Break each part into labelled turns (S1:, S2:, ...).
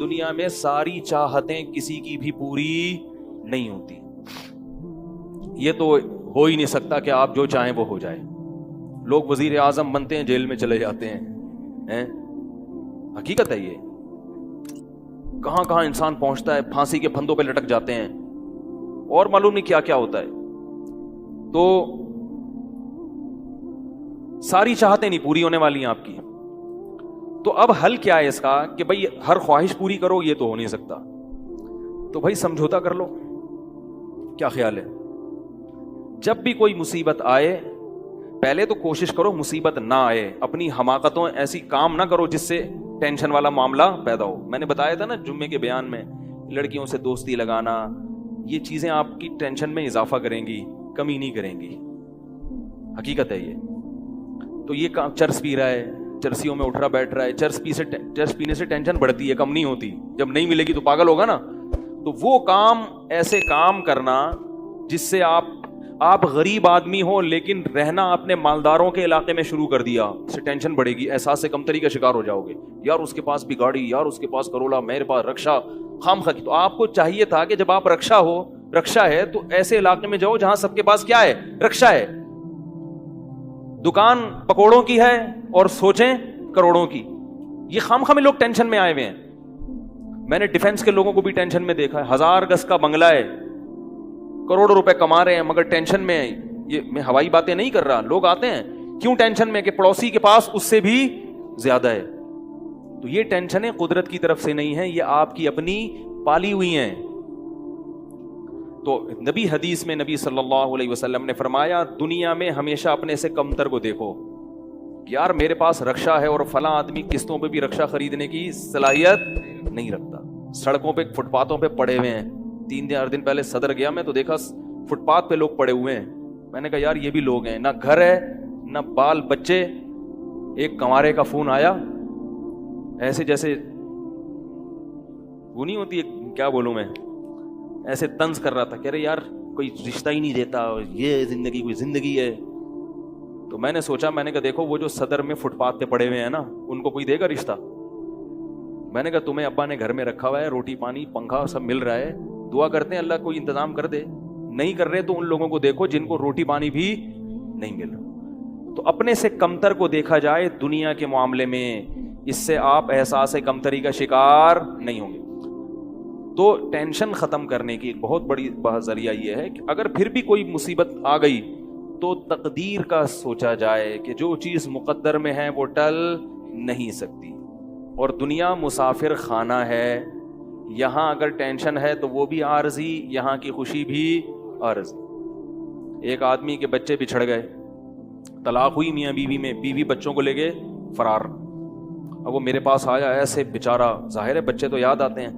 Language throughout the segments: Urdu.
S1: دنیا میں ساری چاہتیں کسی کی بھی پوری نہیں ہوتی. یہ تو ہو ہی نہیں سکتا کہ آپ جو چاہیں وہ ہو جائے. لوگ وزیر اعظم بنتے ہیں, جیل میں چلے جاتے ہیں. حقیقت ہے یہ. کہاں کہاں انسان پہنچتا ہے, پھانسی کے پھندوں پہ لٹک جاتے ہیں, اور معلوم نہیں کیا کیا ہوتا ہے. تو ساری چاہتیں نہیں پوری ہونے والی ہیں آپ کی. تو اب حل کیا ہے اس کا کہ بھئی ہر خواہش پوری کرو, یہ تو ہو نہیں سکتا. تو بھائی سمجھوتا کر لو. کیا خیال ہے؟ جب بھی کوئی مصیبت آئے پہلے تو کوشش کرو مصیبت نہ آئے. اپنی حماقتوں ایسی کام نہ کرو جس سے ٹینشن والا معاملہ پیدا ہو. میں نے بتایا تھا نا جمعے کے بیان میں, لڑکیوں سے دوستی لگانا, یہ چیزیں آپ کی ٹینشن میں اضافہ کریں گی, کمی نہیں کریں گی. حقیقت ہے یہ. تو یہ چرس پی رہا ہے, چرسیوں میں اٹھ رہا بیٹھ رہا ہے, چرس پینے سے ٹینشن بڑھتی ہے, کم نہیں ہوتی. جب نہیں ملے گی تو پاگل ہوگا نا. تو وہ کام, ایسے کام کرنا جس سے آپ غریب آدمی ہو لیکن رہنا اپنے مالداروں کے علاقے میں شروع کر دیا, اس سے ٹینشن بڑھے گی, احساس کمتری کا شکار ہو جاؤ گے. یار اس کے پاس بھی گاڑی, یار اس کے پاس کروڑا, میرے پاس رکشا, خامخواہ. تو آپ کو چاہیے تھا کہ جب آپ رکشا ہے تو ایسے علاقے میں جاؤ جہاں سب کے پاس کیا ہے, رکشا ہے, دکان پکوڑوں کی ہے اور سوچیں کروڑوں کی. یہ خامخواہ میں لوگ ٹینشن میں آئے ہوئے ہیں. میں نے ڈیفنس کے لوگوں کو بھی ٹینشن میں دیکھا ہے. 1000 گز کا بنگلہ ہے, کروڑوں روپے کما رہے ہیں مگر ٹینشن میں. یہ میں ہوائی باتیں نہیں کر رہا. لوگ آتے ہیں کیوں ٹینشن میں کہ پڑوسی کے پاس اس سے بھی زیادہ ہے. تو یہ ٹینشنیں قدرت کی طرف سے نہیں ہیں, یہ آپ کی اپنی پالی ہوئی ہیں. تو نبی حدیث میں نبی صلی اللہ علیہ وسلم نے فرمایا دنیا میں ہمیشہ اپنے سے کمتر کو دیکھو. یار میرے پاس رکشا ہے اور فلاں آدمی قسطوں پہ بھی رکشا خریدنے کی صلاحیت نہیں رکھتا. سڑکوں پہ فٹ پاتھوں پہ پڑے ہوئے ہیں. 3-4 دن پہلے صدر گیا میں تو دیکھا فٹ پاتھ پہ لوگ پڑے ہوئے ہیں. میں نے کہا یار یہ بھی لوگ ہیں, نہ گھر ہے نہ بال بچے. ایک کنوارے کا فون آیا, ایسے جیسے وہ نہیں ہوتی, کیا بولوں میں, ایسے طنز کر رہا تھا, کہہ رہے یار کوئی رشتہ ہی نہیں دیتا, یہ زندگی کوئی زندگی ہے. تو میں نے سوچا, میں نے کہا دیکھو وہ جو صدر میں فٹ پاتھ پہ پڑے ہوئے ہیں نا, ان کو کوئی دے گا رشتہ؟ میں نے کہا تمہیں ابا نے گھر میں رکھا ہوا ہے, روٹی پانی پنکھا سب مل رہا ہے, دعا کرتے ہیں اللہ کوئی انتظام کر دے. نہیں کر رہے تو ان لوگوں کو دیکھو جن کو روٹی پانی بھی نہیں مل رہا. تو اپنے سے کمتر کو دیکھا جائے دنیا کے معاملے میں, اس سے آپ احساس کمتری کا شکار نہیں ہوں گے. تو ٹینشن ختم کرنے کی ایک بہت بڑی ذریعہ یہ ہے کہ اگر پھر بھی کوئی مصیبت آ گئی تو تقدیر کا سوچا جائے کہ جو چیز مقدر میں ہے وہ ٹل نہیں سکتی. اور دنیا مسافر خانہ ہے, یہاں اگر ٹینشن ہے تو وہ بھی عارضی, یہاں کی خوشی بھی عارضی. ایک آدمی کے بچے بچھڑ گئے, طلاق ہوئی میاں بیوی میں, بیوی بچوں کو لے گئے فرار. اب وہ میرے پاس آیا, ایسے بیچارہ, ظاہر ہے بچے تو یاد آتے ہیں,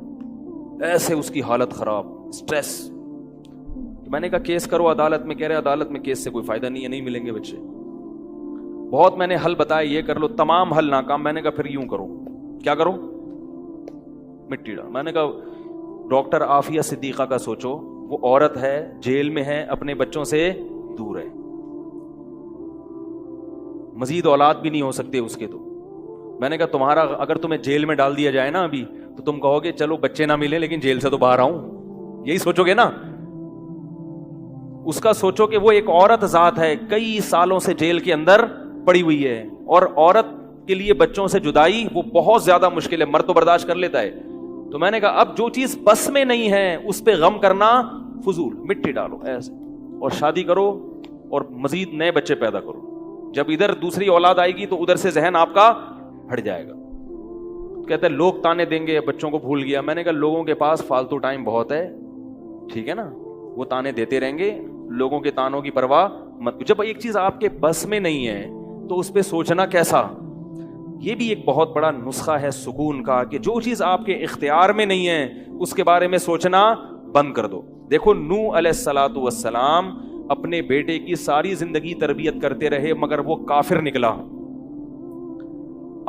S1: ایسے اس کی حالت خراب, سٹریس. تو میں نے کہا کیس کرو عدالت میں. کہہ رہے عدالت میں کیس سے کوئی فائدہ نہیں ہے, نہیں ملیں گے بچے. بہت میں نے حل بتایا, یہ کر لو, تمام حل ناکام. میں نے کہا پھر یوں کرو. کیا کرو؟ مٹی ڈال. میں نے کہا ڈاکٹر عافیہ صدیقہ کا سوچو, وہ عورت ہے, جیل میں ہے, اپنے بچوں سے دور ہے, مزید اولاد بھی نہیں ہو سکتے اس کے. تو میں نے کہا تمہارا اگر تمہیں جیل میں ڈال دیا جائے نا ابھی, تو تم کہو گے چلو بچے نہ ملے لیکن جیل سے تو باہر آؤں, یہی سوچو گے نا. اس کا سوچو کہ وہ ایک عورت ذات ہے, کئی سالوں سے جیل کے اندر پڑی ہوئی ہے, اور عورت کے لیے بچوں سے جدائی وہ بہت زیادہ مشکل ہے, مرد تو برداشت کر لیتا ہے. تو میں نے کہا اب جو چیز بس میں نہیں ہے اس پہ غم کرنا فضول, مٹی ڈالو ایسے, اور شادی کرو اور مزید نئے بچے پیدا کرو. جب ادھر دوسری اولاد آئے گی تو ادھر سے ذہن آپ کا ہٹ جائے گا. کہتے ہیں لوگ تانے دیں گے, بچوں کو بھول گیا. میں نے کہا لوگوں کے پاس فالتو ٹائم بہت ہے, ٹھیک ہے نا, وہ تانے دیتے رہیں گے, لوگوں کے تانوں کی پرواہ مت. جب ایک چیز آپ کے بس میں نہیں ہے تو اس پہ سوچنا کیسا. یہ بھی ایک بہت بڑا نسخہ ہے سکون کا کہ جو چیز آپ کے اختیار میں نہیں ہے اس کے بارے میں سوچنا بند کر دو. دیکھو نوح علیہ الصلوۃ والسلام اپنے بیٹے کی ساری زندگی تربیت کرتے رہے مگر وہ کافر نکلا.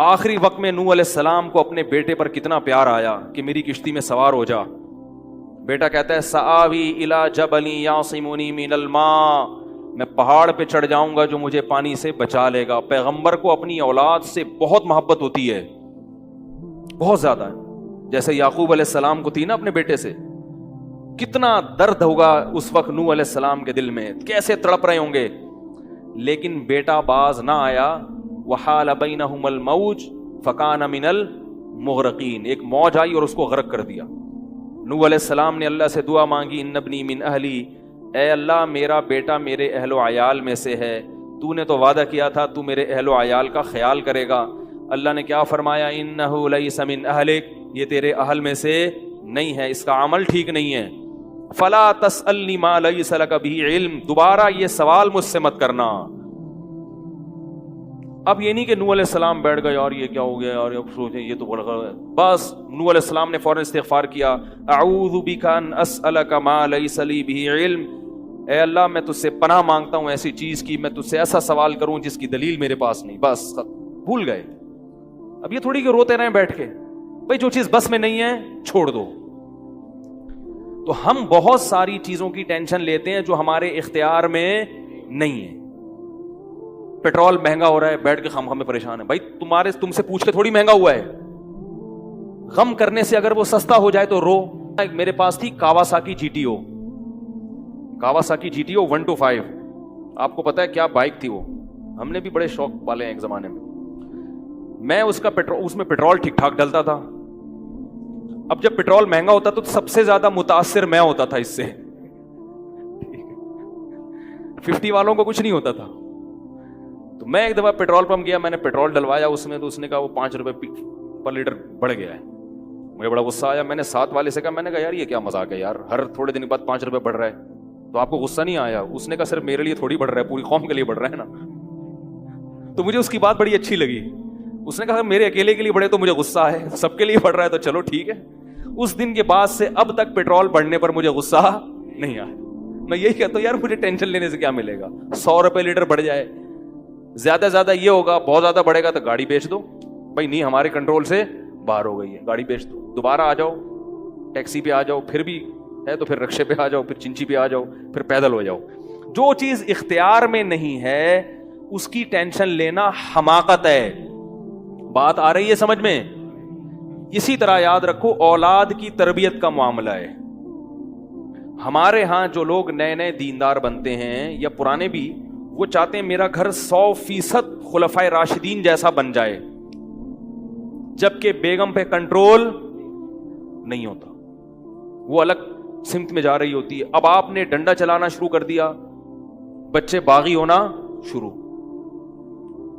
S1: آخری وقت میں نوح علیہ السلام کو اپنے بیٹے پر کتنا پیار آیا کہ میری کشتی میں سوار ہو جا. بیٹا کہتا ہے سآوی الی جبل یعصمنی من الماء, میں پہاڑ پہ چڑھ جاؤں گا جو مجھے پانی سے بچا لے گا. پیغمبر کو اپنی اولاد سے بہت محبت ہوتی ہے, بہت زیادہ. جیسے یعقوب علیہ السلام کو تھی نا اپنے بیٹے سے, کتنا درد ہوگا اس وقت نوح علیہ السلام کے دل میں, کیسے تڑپ رہے ہوں گے. لیکن بیٹا باز نہ آیا. وحال بینہم الموج فکان من المغرقین, ایک موج آئی اور اس کو غرق کر دیا. نوح علیہ السلام نے اللہ سے دعا مانگی, ان ابنی من اہلی, اے اللہ میرا بیٹا میرے اہل و عیال میں سے ہے, تو نے تو وعدہ کیا تھا تو میرے اہل و عیال کا خیال کرے گا. اللہ نے کیا فرمایا, انہ لیس من اہلک, یہ تیرے اہل میں سے نہیں ہے, اس کا عمل ٹھیک نہیں ہے. فلا تسألنی ما لیس لک بہ علم, دوبارہ یہ سوال مجھ سے مت کرنا. اب یہ نہیں کہ نوح علیہ السلام بیٹھ گئے اور یہ کیا ہو گیا اور سوچیں یہ تو بس. نوح علیہ السلام نے فوراً استغفار کیا, اعوذ بک ان اسألک ما لیس لی بہ علم, اے اللہ میں تجھ سے پناہ مانگتا ہوں ایسی چیز کی, میں تجھ سے ایسا سوال کروں جس کی دلیل میرے پاس نہیں. بس بھول گئے. اب یہ تھوڑی کہ روتے رہیں بیٹھ کے, بھائی جو چیز بس میں نہیں ہے چھوڑ دو. تو ہم بہت ساری چیزوں کی ٹینشن لیتے ہیں جو ہمارے اختیار میں نہیں ہے. پیٹرول مہنگا ہو رہا ہے, بیٹھ کے خام میں پریشان ہے. بھائی تم سے پوچھ کے تھوڑی مہنگا ہوا ہے. غم کرنے سے اگر وہ سستا ہو جائے تو رو. میرے پاس تھی Kawasaki G T O, Kawasaki G T O 125. آپ کو پتا ہے کیا بائک تھی وہ, ہم نے بھی بڑے شوق پالے ہیں ایک زمانے میں. میں اس میں پیٹرول ٹھیک ٹھاک ڈلتا تھا. اب جب پیٹرول مہنگا ہوتا تو سب سے زیادہ متاثر میں ہوتا تھا اس سے. 50 والوں کو کچھ نہیں ہوتا تھا. تو میں ایک دفعہ پیٹرول پمپ گیا, میں نے پیٹرول ڈلوایا اس میں, تو اس نے کہا وہ 5 روپے پر لیٹر بڑھ گیا ہے. مجھے بڑا غصہ آیا. میں نے ساتھ والے سے کہا, میں نے کہا یار یہ کیا مذاق ہے یار, ہر تھوڑے دن بعد 5 روپے بڑھ رہا ہے, تو آپ کو غصہ نہیں آیا؟ اس نے کہا صرف میرے لیے تھوڑی بڑھ رہا ہے, پوری قوم کے لیے بڑھ رہا ہے نا. تو مجھے اس کی بات بڑی اچھی لگی. اس نے کہا میرے اکیلے کے لیے بڑھے تو مجھے غصہ ہے, سب کے لیے بڑھ رہا ہے تو چلو ٹھیک ہے. اس دن کے بعد سے اب تک پیٹرول بڑھنے پر مجھے غصہ نہیں آیا. میں یہی کہتا ہوں یار مجھے ٹینشن لینے سے کیا ملے گا, 100 روپے لیٹر بڑھ جائے, زیادہ زیادہ یہ ہوگا, بہت زیادہ بڑھے گا تو گاڑی بیچ دو. بھائی نہیں ہمارے کنٹرول سے باہر ہو گئی ہے, گاڑی بیچ دو, دوبارہ آ جاؤ ٹیکسی پہ آ جاؤ, پھر بھی ہے تو پھر رکشے پہ آ جاؤ, پھر چنچی پہ آ جاؤ, پھر پیدل ہو جاؤ. جو چیز اختیار میں نہیں ہے اس کی ٹینشن لینا حماقت ہے. بات آ رہی ہے سمجھ میں؟ اسی طرح یاد رکھو اولاد کی تربیت کا معاملہ ہے. ہمارے ہاں جو لوگ نئے نئے دیندار بنتے ہیں یا پرانے بھی, وہ چاہتے ہیں میرا گھر 100% خلفائے راشدین جیسا بن جائے, جبکہ بیگم پہ کنٹرول نہیں ہوتا, وہ الگ سمت میں جا رہی ہوتی ہے. اب آپ نے ڈنڈا چلانا شروع کر دیا, بچے باغی ہونا شروع,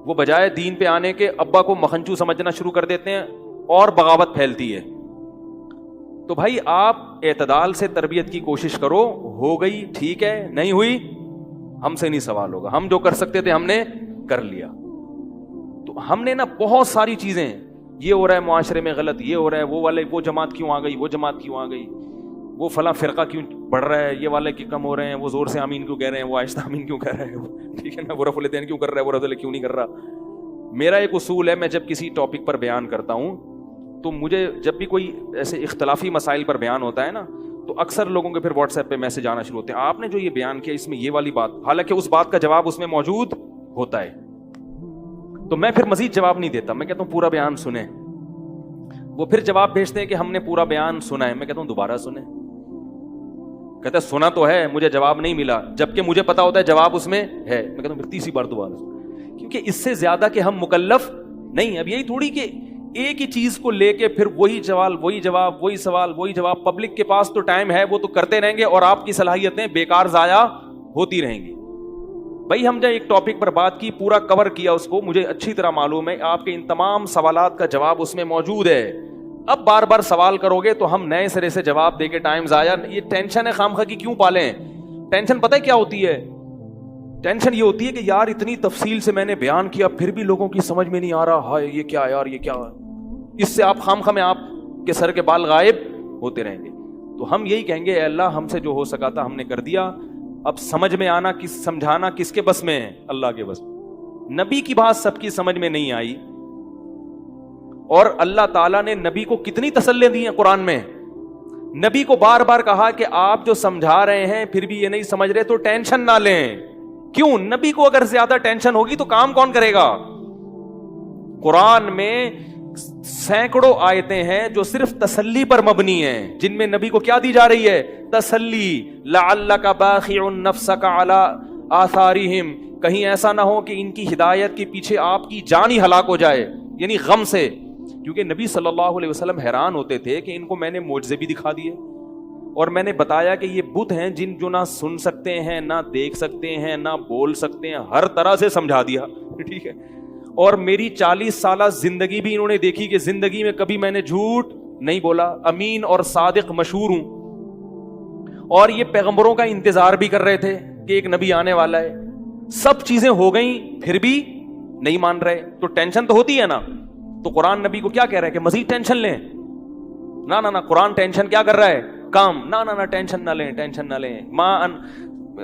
S1: وہ بجائے دین پہ آنے کے ابا کو مکھنچو سمجھنا شروع کر دیتے ہیں اور بغاوت پھیلتی ہے. تو بھائی آپ اعتدال سے تربیت کی کوشش کرو, ہو گئی ٹھیک ہے, نہیں ہوئی ہم سے نہیں سوال ہوگا, ہم جو کر سکتے تھے ہم نے کر لیا. تو ہم نے نا بہت ساری چیزیں, یہ ہو رہا ہے معاشرے میں غلط, یہ ہو رہا ہے, وہ جماعت کیوں آ گئی, وہ جماعت کیوں آ گئی, وہ فلاں فرقہ کیوں بڑھ رہا ہے, یہ والے کیوں کم ہو رہے ہیں, وہ زور سے آمین کیوں کہہ رہے ہیں, وہ آہستہ آمین کیوں کہہ رہے ہیں, ٹھیک ہے نا, وہ رفع الیدین کیوں کر رہا ہے, وہ رفع کیوں نہیں کر رہا. میرا ایک اصول ہے, میں جب کسی ٹاپک پر بیان کرتا ہوں تو مجھے جب بھی کوئی ایسے اختلافی مسائل پر بیان ہوتا ہے نا, تو اکثر لوگوں کے پھر واٹس ایپ پہ میسج آنا شروع ہوتے ہیں, آپ نے جو یہ بیان کیا اس میں یہ والی بات, حالانکہ اس بات کا جواب اس میں موجود ہوتا ہے. تو میں پھر مزید جواب نہیں دیتا, میں کہتا ہوں پورا بیان سنیں. وہ پھر جواب بھیجتے ہیں کہ ہم نے پورا بیان سنا ہے. میں کہتا ہوں دوبارہ سنیں. کہتا ہے سنا تو ہے, مجھے جواب نہیں ملا, جبکہ مجھے پتا ہوتا ہے جواب اس میں ہے. میں کہتا ہوں پھر تیسری بار دوبارہ سنیں, کیونکہ اس سے زیادہ کہ ہم مکلف نہیں. اب یہی تھوڑی کہ ایک ہی چیز کو لے کے پھر وہی سوال, وہی جواب, وہی سوال, وہی جواب. پبلک کے پاس تو ٹائم ہے, وہ تو کرتے رہیں گے اور آپ کی صلاحیتیں بیکار ضائع ہوتی رہیں گی. بھائی ہم جب ایک ٹاپک پر بات کی, پورا کور کیا اس کو, مجھے اچھی طرح معلوم ہے آپ کے ان تمام سوالات کا جواب اس میں موجود ہے. اب بار بار سوال کرو گے تو ہم نئے سرے سے جواب دے کے ٹائم ضائع. یہ ٹینشن ہے خامخواہ کی کیوں پالیں؟ ٹینشن پتہ ہے کیا ہوتی ہے؟ ٹینشن یہ ہوتی ہے کہ یار اتنی تفصیل سے میں نے بیان کیا, پھر بھی لوگوں کی سمجھ میں نہیں آ رہا, ہائے یہ کیا یار, یہ کیا. اس سے آپ خامخواہ میں آپ کے سر کے بال غائب ہوتے رہیں گے. تو ہم یہی کہیں گے اے اللہ ہم سے جو ہو سکا تھا ہم نے کر دیا, اب سمجھ میں آنا سمجھانا کس کے بس میں ہے؟ اللہ کے بس. نبی کی بات سب کی سمجھ میں نہیں آئی, اور اللہ تعالیٰ نے نبی کو کتنی تسلی دی ہیں قرآن میں. نبی کو بار بار کہا کہ آپ جو سمجھا رہے ہیں پھر بھی یہ نہیں سمجھ رہے تو ٹینشن نہ لیں. کیوں؟ نبی کو اگر زیادہ ٹینشن ہوگی تو کام کون کرے گا؟ قرآن میں سینکڑوں آیتیں ہیں جو صرف تسلی پر مبنی ہیں، جن میں نبی کو کیا دی جا رہی ہے؟ تسلی. لعلک باخع نفسک علی آثارہم، کہیں ایسا نہ ہو کہ ان کی ہدایت کے پیچھے آپ کی جان ہی ہلاک ہو جائے، یعنی غم سے. کیونکہ نبی صلی اللہ علیہ وسلم حیران ہوتے تھے کہ ان کو میں نے معجزے بھی دکھا دیے، اور میں نے بتایا کہ یہ بت ہیں جن جو نہ سن سکتے ہیں، نہ دیکھ سکتے ہیں، نہ بول سکتے ہیں، ہر طرح سے سمجھا دیا. ٹھیک ہے، اور میری 40 سالہ زندگی بھی انہوں نے دیکھی کہ زندگی میں کبھی میں نے جھوٹ نہیں بولا، امین اور صادق مشہور ہوں. اور یہ پیغمبروں کا انتظار بھی کر رہے تھے کہ ایک نبی آنے والا ہے. سب چیزیں ہو گئیں پھر بھی نہیں مان رہے، تو ٹینشن تو ہوتی ہے نا. تو قرآن نبی کو کیا کہہ رہا ہے کہ مزید ٹینشن لیں؟ نہ قرآن ٹینشن کیا کر رہا ہے؟ کام. نہ ٹینشن نہ لیں، ٹینشن نہ لیں. ما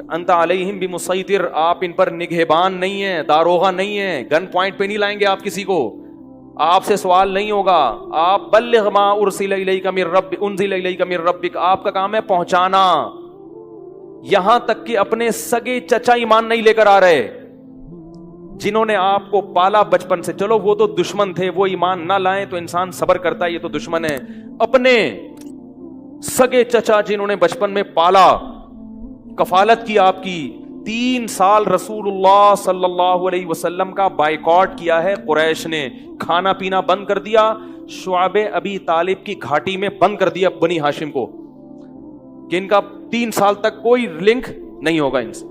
S1: انت علیہم بمسیطر، آپ ان پر نگہبان نہیں ہیں، داروغہ نہیں ہیں، گن پوائنٹ پہ نہیں لائیں گے آپ کسی کو، آپ سے سوال نہیں ہوگا. آپ بلغ ما ارسل الیک من ربک، آپ کا کام ہے پہنچانا. یہاں تک کہ اپنے سگے چچا ایمان نہیں لے کر آ رہے، جنہوں نے آپ کو پالا بچپن سے. چلو وہ تو دشمن تھے، وہ ایمان نہ لائیں تو انسان صبر کرتا ہے، یہ تو دشمن ہے. اپنے سگے چچا جنہوں نے بچپن میں پالا، کفالت کی آپ کی، 3 سال رسول اللہ صلی اللہ علیہ وسلم کا بائیکاٹ کیا ہے قریش نے، کھانا پینا بند کر دیا. شعب ابی طالب کی گھاٹی میں بند کر دیا بنی ہاشم کو، کہ ان کا 3 سال تک کوئی لنک نہیں ہوگا ان سے،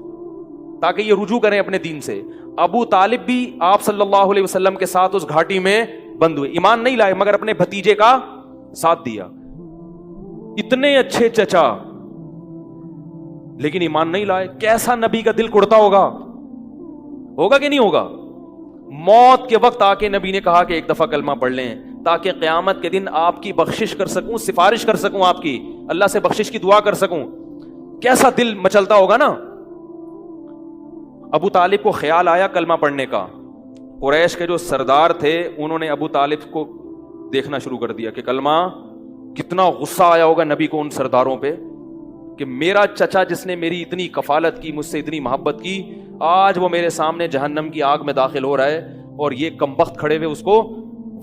S1: تاکہ یہ رجوع کریں اپنے دین سے. ابو طالب بھی آپ صلی اللہ علیہ وسلم کے ساتھ اس گھاٹی میں بند ہوئے، ایمان نہیں لائے مگر اپنے بھتیجے کا ساتھ دیا. اتنے اچھے چچا لیکن ایمان نہیں لائے. کیسا نبی کا دل کڑتا ہوگا کہ نہیں ہوگا؟ موت کے وقت آ کے نبی نے کہا کہ ایک دفعہ کلمہ پڑھ لیں تاکہ قیامت کے دن آپ کی بخشش کر سکوں، سفارش کر سکوں، آپ کی اللہ سے بخشش کی دعا کر سکوں. کیسا دل مچلتا ہوگا نا. ابو طالب کو خیال آیا کلمہ پڑھنے کا. قریش کے جو سردار تھے انہوں نے ابو طالب کو دیکھنا شروع کر دیا کہ کلمہ. کتنا غصہ آیا ہوگا نبی کو ان سرداروں پہ کہ میرا چچا جس نے میری اتنی کفالت کی، مجھ سے اتنی محبت کی، آج وہ میرے سامنے جہنم کی آگ میں داخل ہو رہا ہے اور یہ کمبخت کھڑے ہوئے اس کو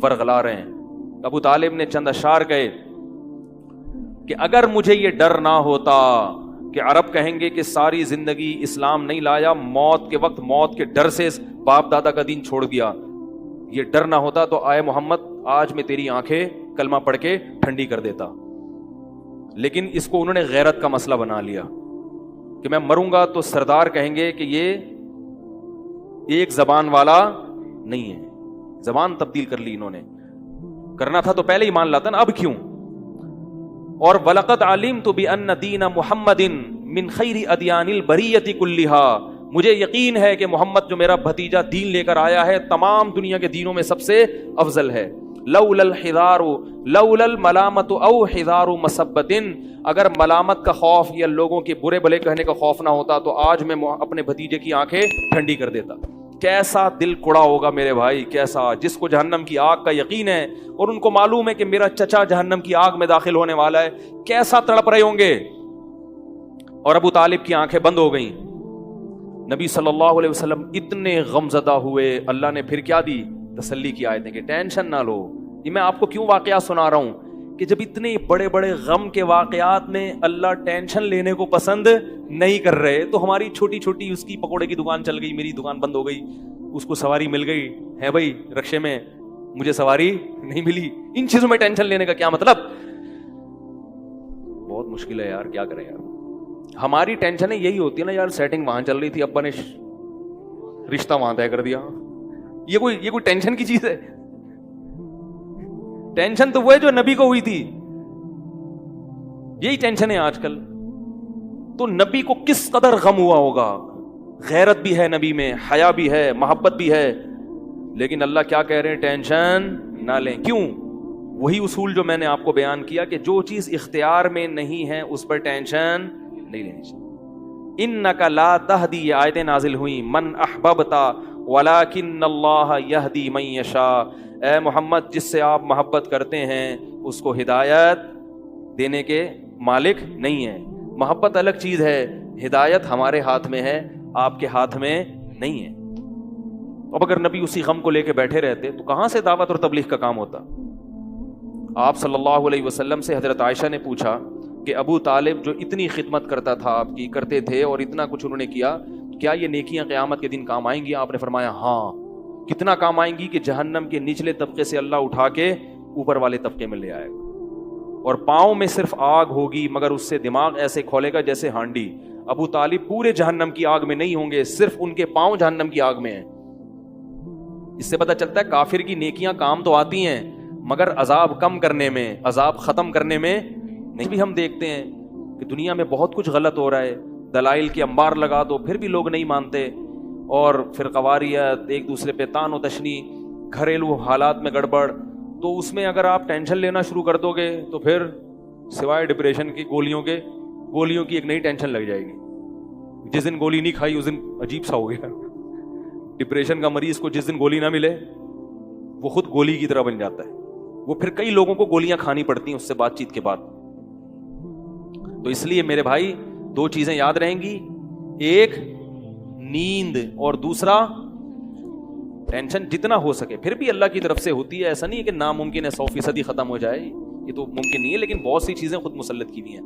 S1: ورغلا رہے ہیں. ابو طالب نے چند اشعار کہے کہ اگر مجھے یہ ڈر نہ ہوتا کہ عرب کہیں گے کہ ساری زندگی اسلام نہیں لایا، موت کے وقت موت کے ڈر سے باپ دادا کا دین چھوڑ دیا، یہ ڈر نہ ہوتا تو آئے محمد آج میں تیری آنکھیں کلمہ پڑھ کے ٹھنڈی کر دیتا. لیکن اس کو انہوں نے غیرت کا مسئلہ بنا لیا کہ میں مروں گا تو سردار کہیں گے کہ یہ ایک زبان والا نہیں ہے. زبان تبدیل کر لی انہوں نے. کرنا تھا تو پہلے ہی مان لاتا نا، اب کیوں؟ اور وَلَقَدْ عَلِمْتُ بِأَنَّ دِينَ مُحَمَّدٍ مِّن خَيْرِ أَدْيَانِ الْبَرِيَّةِ كُلِّهَا، مجھے یقین ہے کہ محمد جو میرا بھتیجا دین لے کر آیا ہے تمام دنیا کے دینوں میں سب سے افضل ہے. لولا الحذار لولا الملامت او حذار مسبت، اگر ملامت کا خوف یا لوگوں کے برے بھلے کہنے کا خوف نہ ہوتا تو آج میں اپنے بھتیجے کی آنکھیں ٹھنڈی کر دیتا. کیسا دل کڑا ہوگا میرے بھائی، کیسا، جس کو جہنم کی آگ کا یقین ہے اور ان کو معلوم ہے کہ میرا چچا جہنم کی آگ میں داخل ہونے والا ہے، کیسا تڑپ رہے ہوں گے. اور ابو طالب کی آنکھیں بند ہو گئیں. نبی صلی اللہ علیہ وسلم اتنے غمزدہ ہوئے. اللہ نے پھر کیا دی؟ تسلی کی آیتیں کہ ٹینشن نہ لو. یہ میں آپ کو کیوں واقعات سنا رہا ہوں کہ جب اتنے بڑے بڑے غم کے واقعات میں اللہ ٹینشن لینے کو پسند نہیں کر رہے تو ہماری چھوٹی چھوٹی، اس کی پکوڑے کی دکان چل گئی، میری دکان بند ہو گئی، اس کو سواری مل گئی ہے بھائی رکشے میں، مجھے سواری نہیں ملی، ان چیزوں میں ٹینشن لینے کا کیا مطلب؟ بہت مشکل ہے یار، کیا کریں یار. ہماری ٹینشن یہی ہوتی ہے نا یار، سیٹنگ وہاں چل رہی تھی، ابا نے رشتہ وہاں طے کر دیا. یہ کوئی ٹینشن کی چیز ہے؟ ٹینشن تو وہ ہے جو نبی کو ہوئی تھی. یہی ٹینشن ہے آج کل. تو نبی کو کس قدر غم ہوا ہوگا. غیرت بھی ہے نبی میں، حیا بھی ہے، محبت بھی ہے، لیکن اللہ کیا کہہ رہے ہیں؟ ٹینشن نہ لیں. کیوں؟ وہی اصول جو میں نے آپ کو بیان کیا کہ جو چیز اختیار میں نہیں ہے اس پر ٹینشن نہیں لینی چاہیے. انک لا تہدی، یہ آیتیں نازل ہوئیں، من احببت ولکن اللہ یہدی من یشاء. اے محمد، جس سے آپ محبت کرتے ہیں اس کو ہدایت دینے کے مالک نہیں ہے. محبت الگ چیز ہے، ہدایت ہمارے ہاتھ میں ہے، آپ کے ہاتھ میں نہیں ہے. اب اگر نبی اسی غم کو لے کے بیٹھے رہتے تو کہاں سے دعوت اور تبلیغ کا کام ہوتا؟ آپ صلی اللہ علیہ وسلم سے حضرت عائشہ نے پوچھا کہ ابو طالب جو اتنی خدمت کرتا تھا آپ کی، کرتے تھے اور اتنا کچھ انہوں نے کیا، کیا یہ نیکیاں قیامت کے دن کام آئیں گی؟ آپ نے فرمایا ہاں۔ کتنا کام آئیں گی کہ جہنم کے نچلے طبقے سے اللہ اٹھا کے اوپر والے طبقے میں لے آئے گا، اور پاؤں میں صرف آگ ہوگی مگر اس سے دماغ ایسے کھولے گا جیسے ہانڈی۔ ابو طالب پورے جہنم کی آگ میں نہیں ہوں گے، صرف ان کے پاؤں جہنم کی آگ میں ہیں۔ اس سے پتہ چلتا ہے کافر کی نیکیاں کام تو آتی ہیں مگر عذاب کم کرنے میں، عذاب ختم کرنے میں نہیں۔ بھی ہم دیکھتے ہیں کہ دنیا میں بہت کچھ غلط ہو رہا ہے، دلائل کے انبار لگا دو پھر بھی لوگ نہیں مانتے، اور فرقواریت، ایک دوسرے پہ تان و تشنی، گھریلو حالات میں گڑبڑ، تو اس میں اگر آپ ٹینشن لینا شروع کر دو گے تو پھر سوائے ڈپریشن کی گولیوں کی ایک نئی ٹینشن لگ جائے گی۔ جس دن گولی نہیں کھائی اس دن عجیب سا ہو گیا۔ ڈپریشن کا مریض کو جس دن گولی نہ ملے وہ خود گولی کی طرح بن جاتا ہے، وہ پھر کئی لوگوں کو گولیاں کھانی پڑتی ہیں اس سے بات چیت کے بعد۔ تو اس لیے میرے بھائی دو چیزیں یاد رہیں گی، ایک نیند اور دوسرا ٹینشن جتنا ہو سکے، پھر بھی اللہ کی طرف سے ہوتی ہے، ایسا نہیں ہے کہ ناممکن ہے 100% ختم ہو جائے، یہ تو ممکن نہیں ہے، لیکن بہت سی چیزیں خود مسلط کی ہوئی ہیں۔